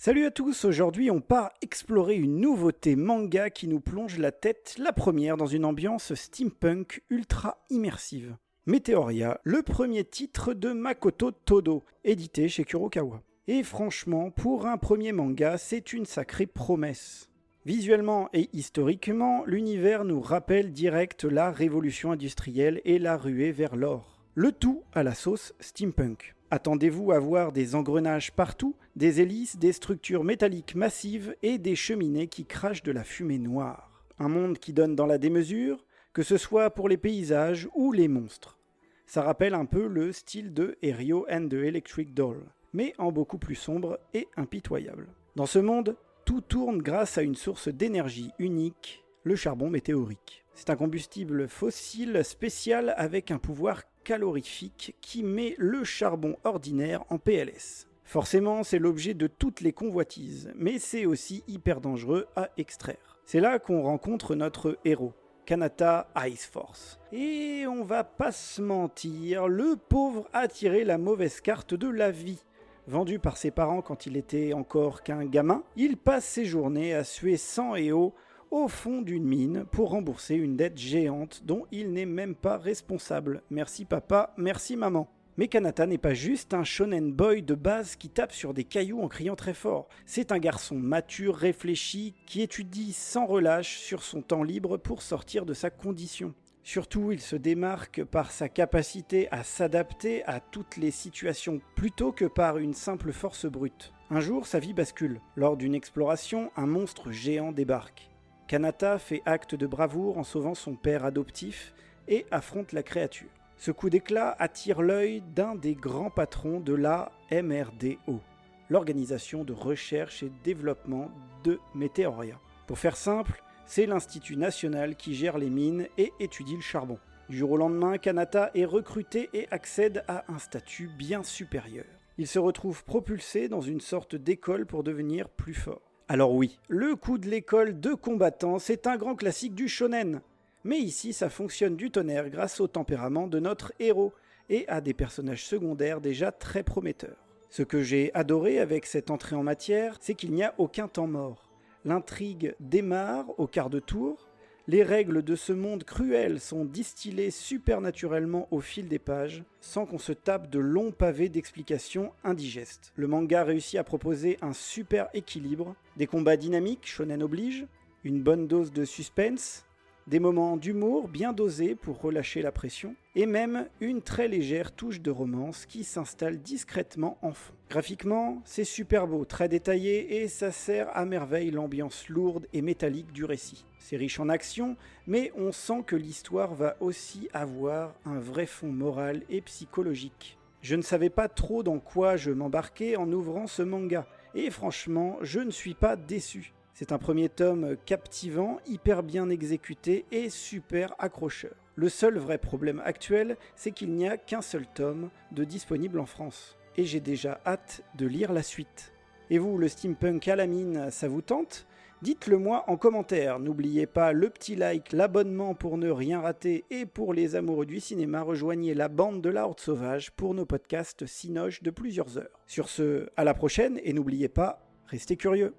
Salut à tous, aujourd'hui on part explorer une nouveauté manga qui nous plonge la tête, la première, dans une ambiance steampunk ultra immersive. Meteoria, le premier titre de Makoto Todo, édité chez Kurokawa. Et franchement, pour un premier manga, c'est une sacrée promesse. Visuellement et historiquement, l'univers nous rappelle direct la révolution industrielle et la ruée vers l'or. Le tout à la sauce steampunk. Attendez-vous à voir des engrenages partout, des hélices, des structures métalliques massives et des cheminées qui crachent de la fumée noire. Un monde qui donne dans la démesure, que ce soit pour les paysages ou les monstres. Ça rappelle un peu le style de Erio and the Electric Doll, mais en beaucoup plus sombre et impitoyable. Dans ce monde, tout tourne grâce à une source d'énergie unique, le charbon météorique. C'est un combustible fossile spécial avec un pouvoir calorifique qui met le charbon ordinaire en PLS. Forcément, c'est l'objet de toutes les convoitises, mais c'est aussi hyper dangereux à extraire. C'est là qu'on rencontre notre héros, Kanata Ice Force. Et on va pas se mentir, le pauvre a tiré la mauvaise carte de la vie. Vendu par ses parents quand il était encore qu'un gamin, il passe ses journées à suer sang et eau au fond d'une mine pour rembourser une dette géante dont il n'est même pas responsable. Merci papa, merci maman. Mais Kanata n'est pas juste un shonen boy de base qui tape sur des cailloux en criant très fort. C'est un garçon mature, réfléchi, qui étudie sans relâche sur son temps libre pour sortir de sa condition. Surtout, il se démarque par sa capacité à s'adapter à toutes les situations plutôt que par une simple force brute. Un jour, sa vie bascule. Lors d'une exploration, un monstre géant débarque. Kanata fait acte de bravoure en sauvant son père adoptif et affronte la créature. Ce coup d'éclat attire l'œil d'un des grands patrons de la MRDO, l'Organisation de recherche et développement de Meteoria. Pour faire simple, c'est l'Institut national qui gère les mines et étudie le charbon. Du jour au lendemain, Kanata est recruté et accède à un statut bien supérieur. Il se retrouve propulsé dans une sorte d'école pour devenir plus fort. Alors oui, le coup de l'école de combattants, c'est un grand classique du shonen. Mais ici, ça fonctionne du tonnerre grâce au tempérament de notre héros et à des personnages secondaires déjà très prometteurs. Ce que j'ai adoré avec cette entrée en matière, c'est qu'il n'y a aucun temps mort. L'intrigue démarre au quart de tour, les règles de ce monde cruel sont distillées supernaturellement au fil des pages, sans qu'on se tape de longs pavés d'explications indigestes. Le manga réussit à proposer un super équilibre, des combats dynamiques, shonen oblige, une bonne dose de suspense, des moments d'humour bien dosés pour relâcher la pression, et même une très légère touche de romance qui s'installe discrètement en fond. Graphiquement, c'est super beau, très détaillé, et ça sert à merveille l'ambiance lourde et métallique du récit. C'est riche en action, mais on sent que l'histoire va aussi avoir un vrai fond moral et psychologique. Je ne savais pas trop dans quoi je m'embarquais en ouvrant ce manga, et franchement, je ne suis pas déçu. C'est un premier tome captivant, hyper bien exécuté et super accrocheur. Le seul vrai problème actuel, c'est qu'il n'y a qu'un seul tome de disponible en France. Et j'ai déjà hâte de lire la suite. Et vous, le steampunk à la mine, ça vous tente ? Dites-le moi en commentaire. N'oubliez pas le petit like, l'abonnement pour ne rien rater. Et pour les amoureux du cinéma, rejoignez la bande de la Horde Sauvage pour nos podcasts cinoches de plusieurs heures. Sur ce, à la prochaine et n'oubliez pas, restez curieux.